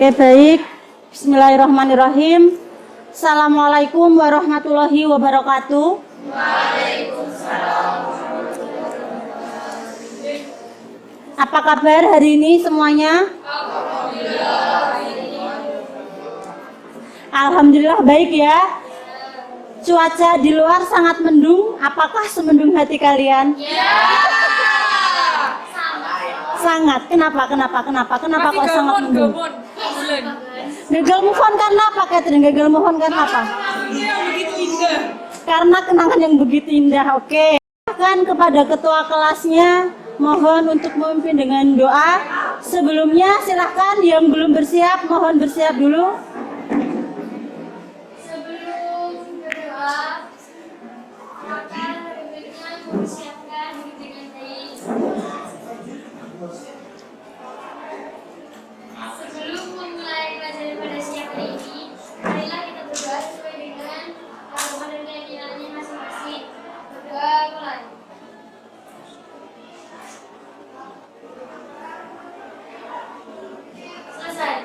Oke, baik. Bismillahirrahmanirrahim. Assalamualaikum warahmatullahi wabarakatuh. Waalaikumsalam. Apa kabar hari ini semuanya? Alhamdulillah baik ya. Cuaca di luar sangat mendung. Apakah semendung hati kalian? Sangat. Kenapa kok sangat mendung? Gagal move on karena apa, Catherine? Gagal move on karena apa? Karena kenangan yang begitu indah. Oke. Silakan kepada ketua kelasnya, mohon untuk memimpin dengan doa. Sebelumnya silahkan yang belum bersiap, mohon bersiap dulu. Sebelum berdoa, maka baiknya mempersiapkan diri dengan baik. Sebelum memulai pelajaran pada siang hari ini, marilah kita berdoa sesuai dengan agama dan keyakinannya masing-masing. Berdoa mulai. Selesai.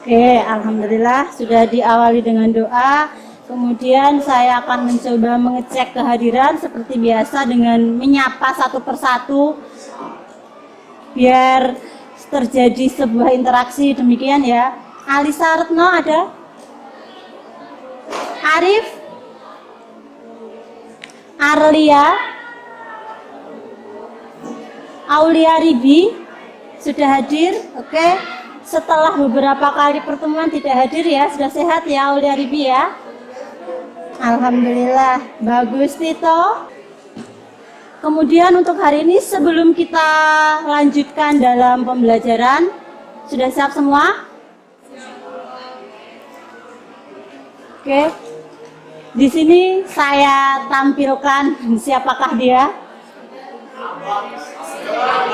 Oke, alhamdulillah sudah diawali dengan doa. Kemudian saya akan mencoba mengecek kehadiran seperti biasa dengan menyapa satu persatu biar terjadi sebuah interaksi, demikian ya. Alisa Retno ada? Arif? Arlia? Aulia Ribi sudah hadir? Oke. Setelah beberapa kali pertemuan tidak hadir ya, sudah sehat ya Aulia Ribi ya? Alhamdulillah, bagus Tito. Kemudian untuk hari ini sebelum kita lanjutkan dalam pembelajaran, sudah siap semua? Oke. Di sini saya tampilkan siapakah dia?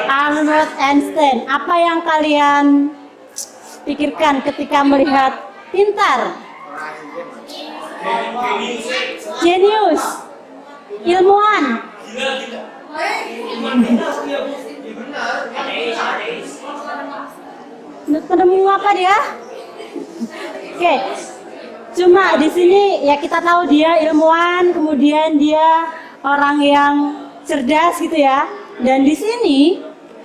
Albert Einstein. Apa yang kalian pikirkan ketika melihat pintar? Genius. Ilmuwan. Penemu apa dia? Oke. Cuma di sini ya kita tahu dia ilmuwan, kemudian dia orang yang cerdas gitu ya. Dan di sini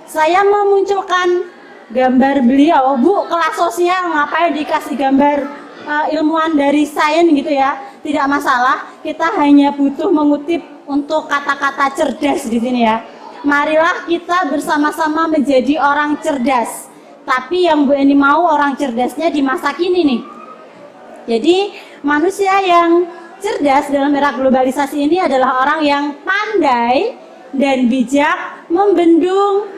saya memunculkan gambar beliau. Bu, kelas sosial ngapain dikasih gambar ilmuwan dari sains gitu ya? Tidak masalah. Kita hanya butuh mengutip untuk kata-kata cerdas di sini ya. Marilah kita bersama-sama menjadi orang cerdas. Tapi yang Bu Eni mau orang cerdasnya di masa kini nih. Jadi manusia yang cerdas dalam era globalisasi ini adalah orang yang pandai dan bijak membendung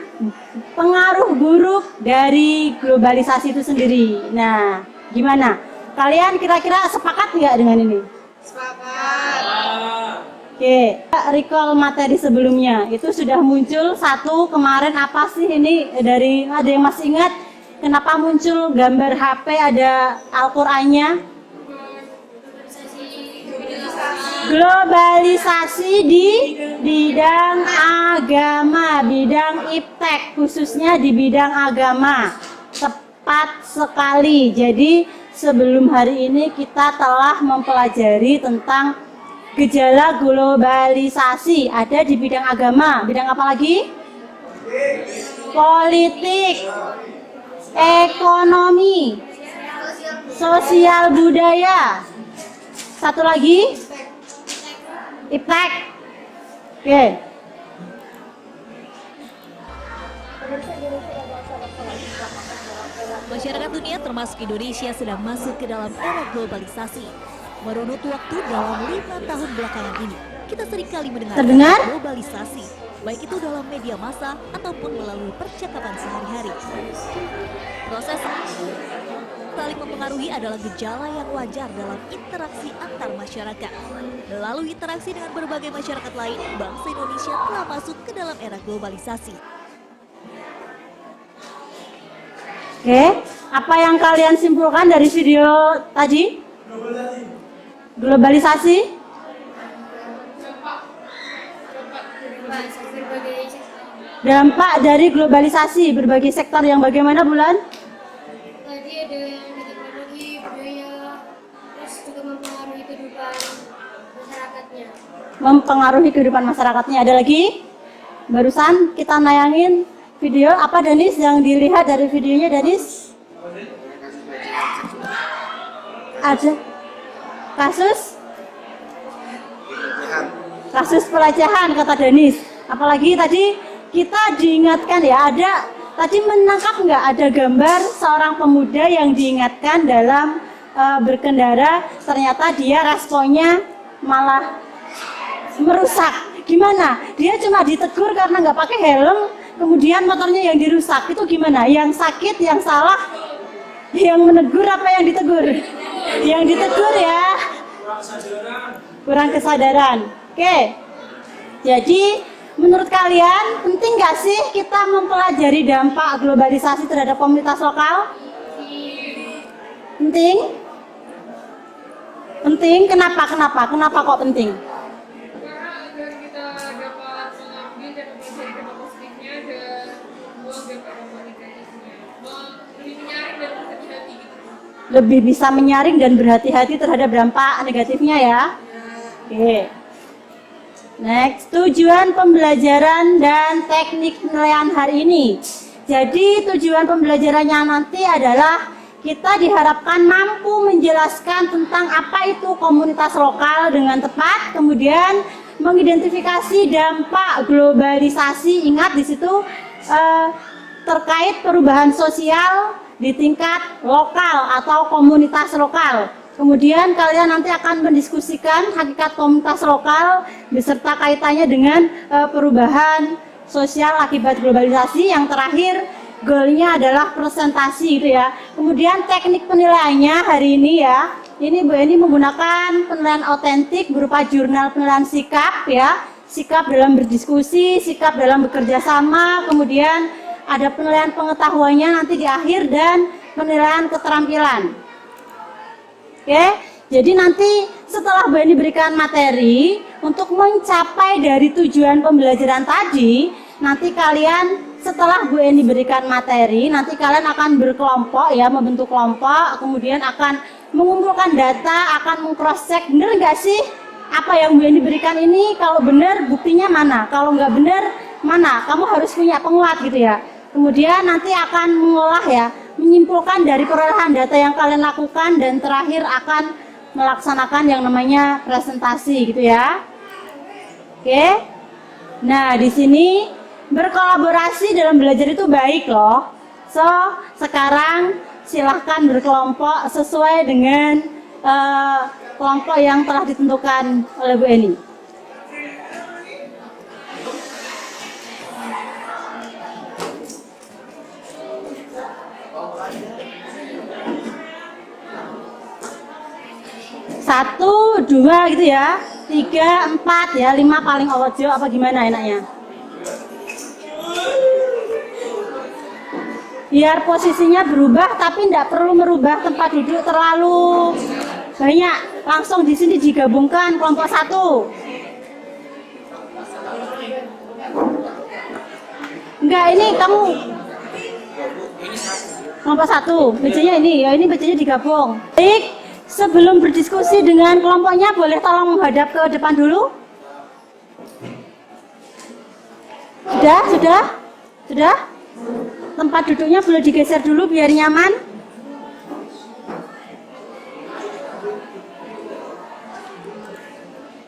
pengaruh buruk dari globalisasi itu sendiri. Nah, gimana? Kalian kira-kira sepakat nggak dengan ini? Sepakat. Oke, recall materi sebelumnya itu sudah muncul satu kemarin apa sih ini dari ada yang masih ingat kenapa muncul gambar HP ada Al-Qur'annya? Globalisasi di bidang agama, bidang iptek khususnya di bidang agama. Tepat sekali. Jadi sebelum hari ini kita telah mempelajari tentang gejala globalisasi ada di bidang agama. Bidang apa lagi? Politik, ekonomi, sosial budaya. Satu lagi? Iptek. Oke. Masyarakat dunia termasuk Indonesia sedang masuk ke dalam era globalisasi. Merunut waktu dalam 5 tahun belakangan ini, kita seringkali mendengar globalisasi, baik itu dalam media massa ataupun melalui percakapan sehari-hari. Proses saling mempengaruhi adalah gejala yang wajar dalam interaksi antar masyarakat. Melalui interaksi dengan berbagai masyarakat lain, bangsa Indonesia telah masuk ke dalam era globalisasi. Oke, apa yang kalian simpulkan dari video tadi? Globalisasi? Dampak Dampak dari globalisasi berbagai sektor yang bagaimana, Bulan? tadi ada yang mempengaruhi kehidupan masyarakatnya. Ada lagi? Barusan kita nayangin video apa Danis yang dilihat dari videonya Danis? Ada kasus pelecehan kata Danis. Apalagi tadi kita diingatkan ya, ada tadi menangkap nggak ada gambar seorang pemuda yang diingatkan dalam berkendara, ternyata dia responnya malah merusak. Gimana? Dia cuma ditegur karena nggak pakai helm, kemudian motornya yang dirusak. Itu gimana? Yang sakit, yang salah, yang menegur apa yang ditegur? Yang ditegur ya. Kurang kesadaran. Oke. Jadi menurut kalian penting nggak sih kita mempelajari dampak globalisasi terhadap komunitas lokal? Penting? Penting. Kenapa kok penting? Lebih bisa menyaring dan berhati-hati terhadap dampak negatifnya ya. Oke. Next, tujuan pembelajaran dan teknik penilaian hari ini. Jadi tujuan pembelajarannya nanti adalah kita diharapkan mampu menjelaskan tentang apa itu komunitas lokal dengan tepat, kemudian mengidentifikasi dampak globalisasi. Ingat di situ terkait perubahan sosial di tingkat lokal atau komunitas lokal. Kemudian kalian nanti akan mendiskusikan hakikat komunitas lokal beserta kaitannya dengan perubahan sosial akibat globalisasi. Yang terakhir goalnya adalah presentasi gitu ya. Kemudian teknik penilaiannya hari ini ya, ini Bu Eni menggunakan penilaian otentik berupa jurnal penilaian sikap ya, sikap dalam berdiskusi, sikap dalam bekerja sama, kemudian ada penilaian pengetahuannya nanti di akhir dan penilaian keterampilan. Oke, jadi nanti setelah Bu Eni berikan materi untuk mencapai dari tujuan pembelajaran tadi, nanti kalian setelah Bu Eni berikan materi, nanti kalian akan berkelompok ya, membentuk kelompok, kemudian akan mengumpulkan data, akan meng-cross check bener nggak sih apa yang Bu Eni berikan ini. Kalau benar buktinya mana, kalau nggak benar mana, kamu harus punya penguat gitu ya. Kemudian nanti akan mengolah ya, menyimpulkan dari perolehan data yang kalian lakukan, dan terakhir akan melaksanakan yang namanya presentasi gitu ya. Oke. Nah, di sini berkolaborasi dalam belajar itu baik loh. So, sekarang silahkan berkelompok sesuai dengan kelompok yang telah ditentukan oleh Bu Eni. Satu, dua gitu ya, 3, 4 ya, 5 paling ojo apa gimana enaknya? Biar posisinya berubah tapi tidak perlu merubah tempat duduk terlalu banyak, langsung di sini digabungkan kelompok 1. Enggak, ini kamu kelompok 1, bacanya ini ya, ini bacanya digabung. Baik. Sebelum berdiskusi dengan kelompoknya, boleh tolong menghadap ke depan dulu. Sudah? Tempat duduknya boleh digeser dulu biar nyaman.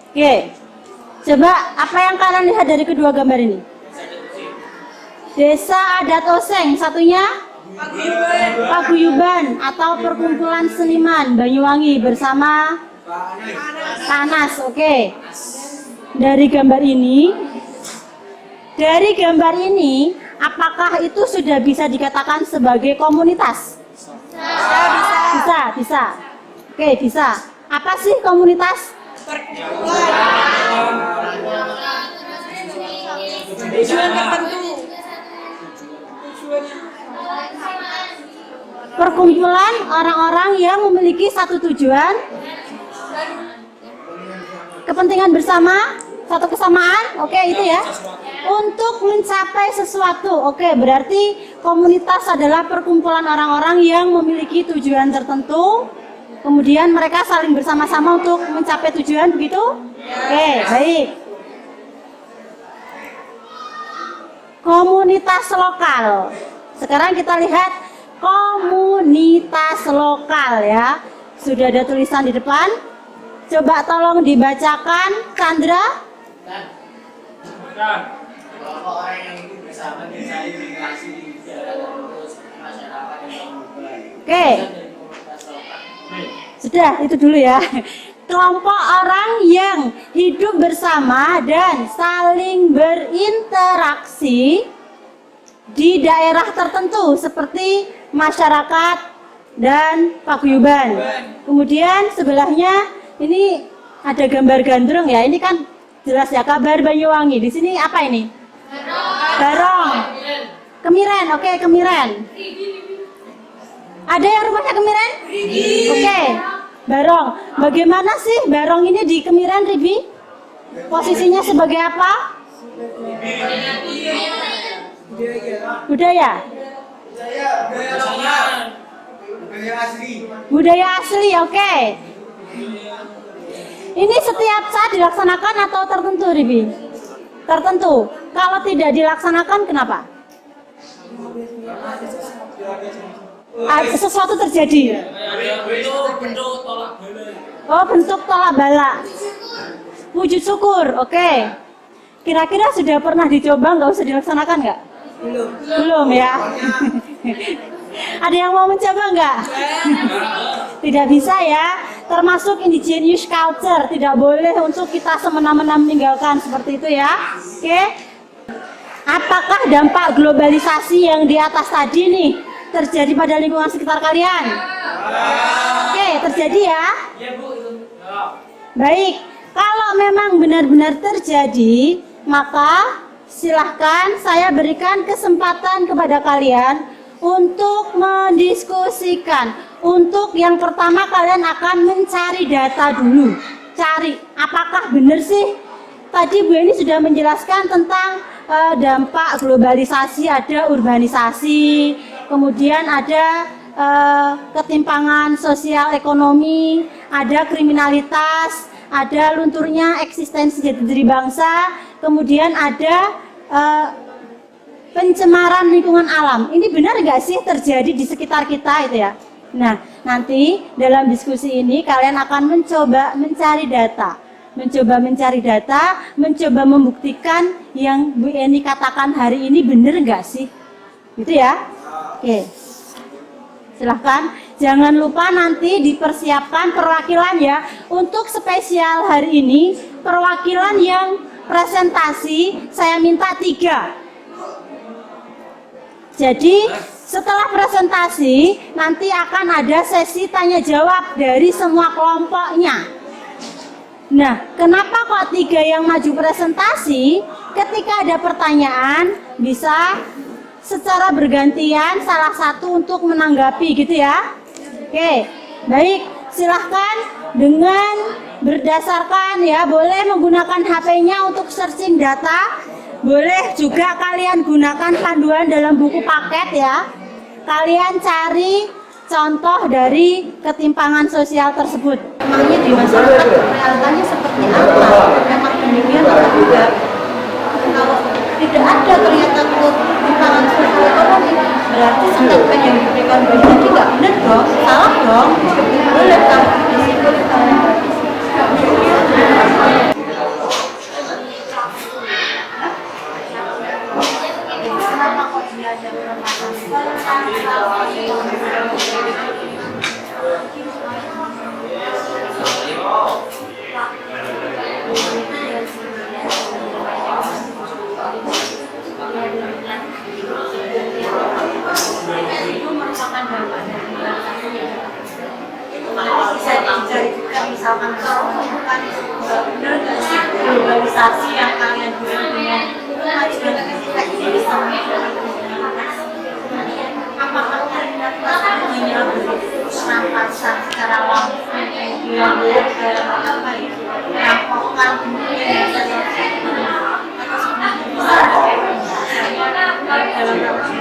Oke. Coba apa yang kalian lihat dari kedua gambar ini? Desa adat Oseng, satunya Paguyuban atau perkumpulan seniman Banyuwangi bersama Tanas. Oke. Dari gambar ini, apakah itu sudah bisa dikatakan sebagai komunitas? Bisa. Oke, bisa. Apa sih komunitas? Tujuan tertentu. Perkumpulan orang-orang yang memiliki satu tujuan, kepentingan bersama, satu kesamaan. Oke, itu ya, untuk mencapai sesuatu. Oke, berarti komunitas adalah perkumpulan orang-orang yang memiliki tujuan tertentu, kemudian mereka saling bersama-sama untuk mencapai tujuan, begitu? Oke, baik. Komunitas lokal. Sekarang kita lihat komunitas lokal ya. Sudah ada tulisan di depan. Coba tolong dibacakan, Chandra. Kelompok orang yang hidup bersama dan saling berinteraksi di masyarakat yang global. Oke. Sudah, itu dulu ya. Kelompok orang yang hidup bersama dan saling berinteraksi di daerah tertentu seperti masyarakat dan paguyuban. Kemudian sebelahnya ini ada gambar gandrung ya. Ini kan jelas ya, kabar Banyuwangi. Di sini apa ini? Barong. Kemiren, oke, Kemiren. Ada yang rumahnya Kemiren? Oke. Barong. Bagaimana sih Barong ini di Kemiren, Ribi? Posisinya sebagai apa? Budaya. Budaya asli, oke. Ini setiap saat dilaksanakan atau tertentu, Ribi? Tertentu. Kalau tidak dilaksanakan, kenapa? Sesuatu terjadi. Oh, bentuk tolak bala. Wujud syukur, oke. Kira-kira sudah pernah dicoba, nggak usah dilaksanakan nggak? Belum ya. Ada yang mau mencoba nggak? Tidak bisa ya. Termasuk indigenous culture, tidak boleh untuk kita semena-mena meninggalkan seperti itu ya. Oke. Apakah dampak globalisasi yang di atas tadi nih terjadi pada lingkungan sekitar kalian? Oke, terjadi ya? Baik, kalau memang benar-benar terjadi, maka silahkan saya berikan kesempatan kepada kalian untuk mendiskusikan. Untuk yang pertama kalian akan mencari data dulu. Cari, apakah benar sih? Tadi Bu Eni sudah menjelaskan tentang dampak globalisasi, ada urbanisasi, kemudian ada ketimpangan sosial ekonomi, ada kriminalitas, ada lunturnya eksistensi jati diri bangsa, kemudian ada pencemaran lingkungan alam. Ini benar nggak sih terjadi di sekitar kita itu ya? Nah, nanti dalam diskusi ini kalian akan mencoba mencari data, mencoba membuktikan yang Bu Eni katakan hari ini benar nggak sih? Gitu ya? Oke. Silahkan, jangan lupa nanti dipersiapkan perwakilan ya. Untuk spesial hari ini, perwakilan yang presentasi saya minta 3. Jadi setelah presentasi nanti akan ada sesi tanya jawab dari semua kelompoknya. Nah, kenapa kok 3 yang maju presentasi? Ketika ada pertanyaan bisa secara bergantian salah satu untuk menanggapi gitu ya. Oke, baik, silahkan dengan berdasarkan ya, boleh menggunakan HP-nya untuk searching data. Boleh juga kalian gunakan panduan dalam buku paket ya. Kalian cari contoh dari ketimpangan sosial tersebut. Emangnya di masyarakat realitanya seperti apa? Memang demikian atau tidak? Kalau tidak ada ternyata ketimpangan sosial ekonomi, berarti statement yang diberikan bagi tadi nggak benar dong, salah dong. Boleh kalau risiko itu merupakan dampak dari globalisasi ya. Bisa dicari juga misalkan kalau bukan benar nggak sih globalisasi yang kalian bilang dengan kemajuan teknologi apakah hanya perampasan secara langsung kemudian apa ya merampokkan kemudian atau sebenarnya bisa dalam globalisasi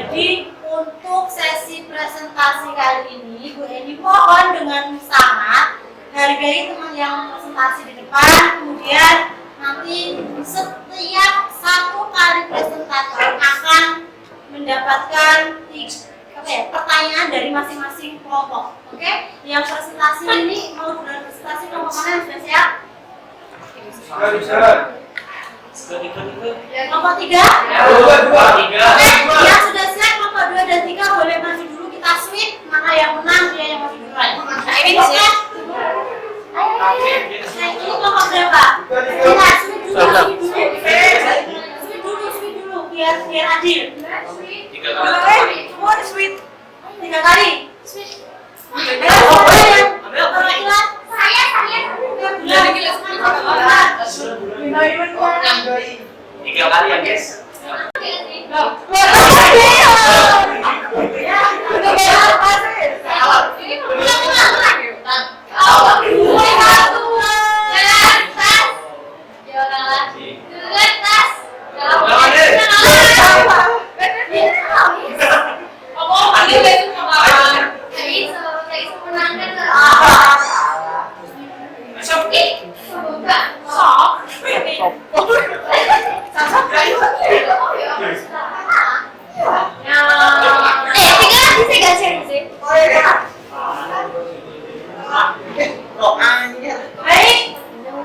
Jadi untuk sesi presentasi kali ini, Bu Eni mohon dengan sangat hargai teman yang presentasi di depan, kemudian nanti setiap satu kali presentator akan mendapatkan pertanyaan dari masing-masing kelompok. Oke? Yang presentasi ini mau bulan presentasi kelompok mana yang sudah siap? Kelompok 3? Yang sudah siap kelompok 2 dan 3 boleh maju dulu, kita switch mana yang menang dia yang maju duluan. Ini kelompok berapa? Kita switch dulu biar adil. 3 kali. Semua di switch 3 kali. Tiga kali ya guys. Baik,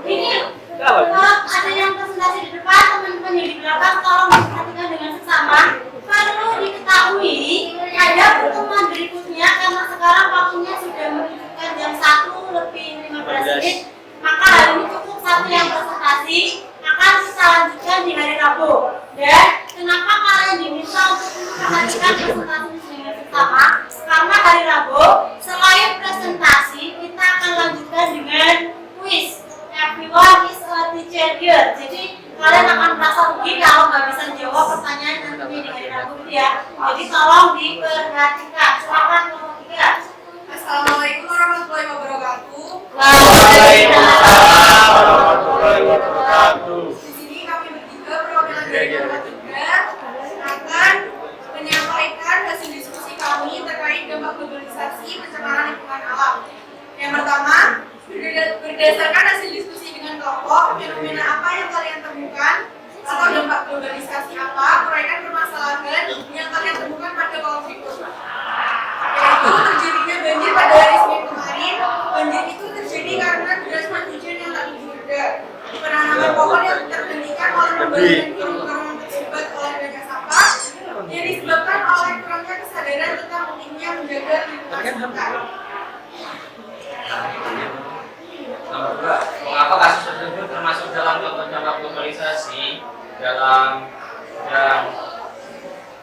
ini ada yang presentasi di depan, teman-teman yang di belakang tolong diperhatikan dengan seksama. Perlu diketahui ada pertemuan berikutnya karena sekarang waktunya sudah menunjukkan jam 1:15, maka hari ini cukup satu yang presentasi, akan kita lanjutkan di hari Rabu. Dan kenapa kalian diminta untuk memperhatikan presentasi dengan seksama? Karena hari Rabu selain presentasi kita akan lanjutkan dengan quiz. Everyone is a teacher here. Jadi kalian akan merasa rugi kalau nggak bisa jawab pertanyaan nantinya di hari Rabu itu ya. Jadi tolong diperhatikan. Silakan kelompok 3. Assalamualaikum warahmatullahi wabarakatuh. Waalaikumsalam warahmatullahi wabarakatuh. Di sini kami bertiga perwakilan dari kelompok 3 akan menyampaikan hasil diskusi kami terkait dampak globalisasi pencemaran lingkungan alam. Yang pertama, berdasarkan hasil diskusi dengan kelompok, fenomena apa yang kalian temukan atau dampak globalisasi apa, uraikan permasalahan yang kalian temukan pada konflik tersebut. Yaitu terjadinya banjir pada hari Senin kemarin. Banjir itu terjadi karena derasnya hujan yang tak jeda. Penanaman pohon yang terhentikan oleh pembangunan gunung-gunung tersebat oleh banyak sampah yang disebabkan oleh kurangnya kesadaran tentang pentingnya menjaga lingkungan sekitar. Nomor 2, mengapa kasus tersebut termasuk dalam contoh dampak globalisasi dalam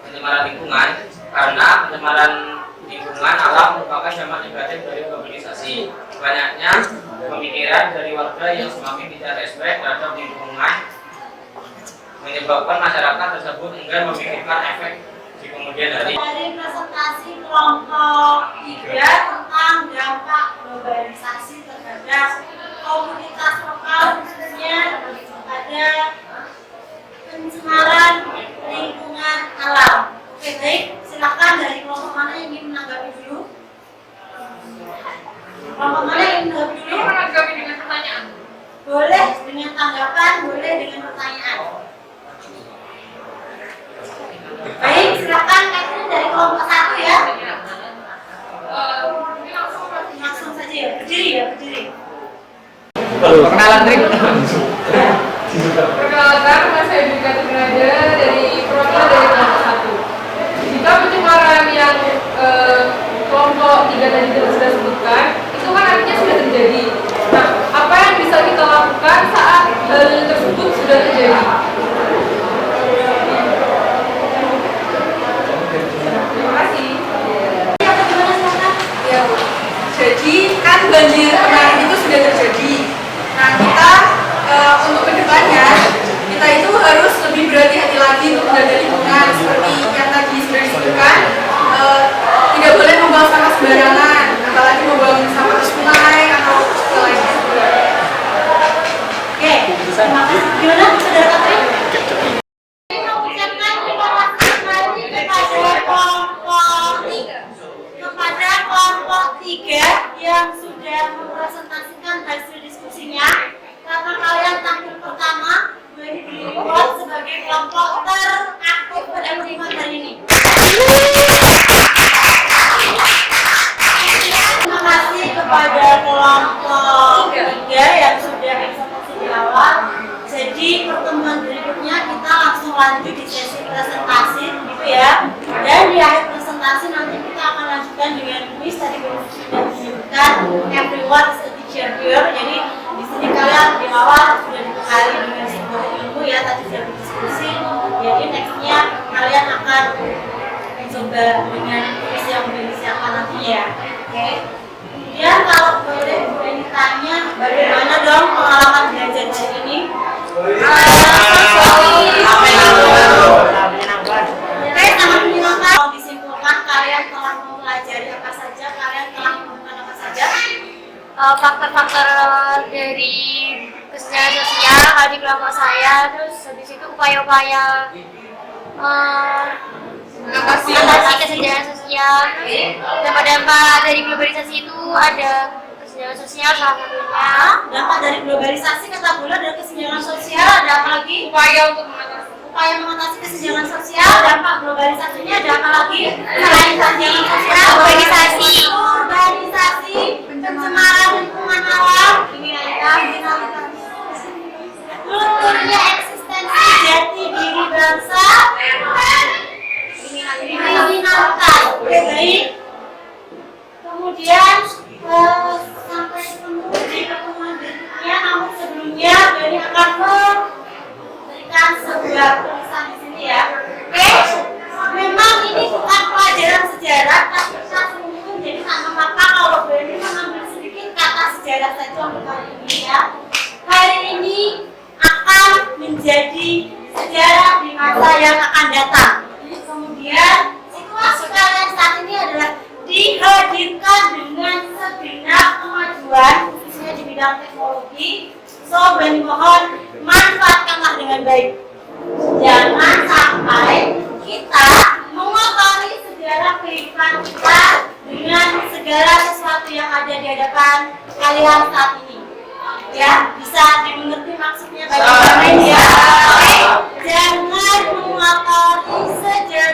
pencemaran lingkungan? Karena pencemaran lingkungan alam merupakan dampak negatif dari globalisasi. Banyaknya pemikiran dari warga yang semakin tidak respect terhadap lingkungan menyebabkan masyarakat tersebut enggan memikirkan efek di kemudian hari. Dari presentasi kelompok 3 tentang dampak globalisasi terhadap komunitas lokal, khususnya pada pencemaran lingkungan alam. Oke, baik, silakan dari kelompok mana yang ingin menanggapi dulu? Kelompok mana yang ingin menanggapi dulu? Menanggapi dengan pertanyaan. Boleh dengan tanggapan, boleh dengan pertanyaan. Baik, silakan Catherine dari kelompok 1 ya. Langsung saja ya, berdiri. Perkenalan Trik. Perkenalkan, nama saya Dwi Katrinaja dari perwakilan dari kelompok 1. Jika pencemaran yang kelompok 3 tadi sudah sebutkan, itu kan artinya sudah terjadi. Nah, apa yang bisa kita lakukan saat hal tersebut sudah terjadi? Terima kasih. Ya, jadi kan banjir kemarin itu sudah terjadi. Nah, kita untuk kedepannya kita itu harus lebih berhati-hati lagi untuk menjaga lingkungan seperti yang tadi sudah disebutkan. Tidak boleh membuang sampah sembarangan, apalagi membuang sampah ke sungai atau ke lainnya. Oke, terima kasih. Gimana, saudara Catherine? Saya mengucapkan terima kasih sekali kepada yang mempresentasikan hasil diskusinya. Karena kalian tampil pertama, gue diberi reward sebagai kelompok teraktif pada pertemuan hari ini. Terima kasih kepada kelompok 3 yang sudah presentasi di awal. Jadi pertemuan berikutnya kita langsung lanjut di sesi presentasi, gitu ya. Dan di akhir presentasi nanti kita akan lanjutkan dengan kuis. Tadi sudah menyebutkan everyone is a teacher here. Jadi di sini kalian di awal sudah dibekali dengan sebuah ilmu ya. Tadi sudah berdiskusi. Jadi nextnya kalian akan coba dengan kuis yang sudah disiapkan nantinya ya. Oke. Kemudian kalau boleh ditanya bagaimana dong pengalaman belajar hari ini? Oke, sangat menyenangkan. Kalau disimpulkan kalian telah mempelajari apa saja, kalian telah menemukan apa saja? Faktor-faktor dari kesejahteraan sosial di kelompok saya, terus habis itu upaya-upaya mengatasi kesejahteraan sosial. Dampak-dampak dari globalisasi itu ada kesejahteraan sosial salah satunya. Dampak dari globalisasi kata Bula dan kesenjangan sosial ada apa lagi? Upaya mengatasi kesenjangan sosial. Dampak globalisasinya ada apa lagi? Selain kesenjangan sosial, urbanisasi, pencemaran lingkungan alam, lunturnya eksistensi jati diri bangsa, kriminalitas. Baik. Kemudian sampai ketemu di pertemuan berikutnya. Namun sebelumnya Beni akan memberikan sebuah tulisan di sini ya. Oke. Memang ini bukan pelajaran sejarah, tapi kita mungkin jadi tak mengapa kalau Beni mengambil sedikit kata sejarah saja untuk hari ini ya. Hari ini akan menjadi sejarah di masa yang akan datang. Kemudian situasi kalian saat ini adalah dihadirkan dengan segenap kemajuan khususnya di bidang teknologi. So, Beni mohon manfaatkanlah dengan baik. Jangan sampai kita mengotori sejarah kehidupan kita dengan segala sesuatu yang ada di hadapan kalian saat ini. Ya, bisa dimengerti maksudnya bagaimana ya? Oke, jangan mengotori sejarah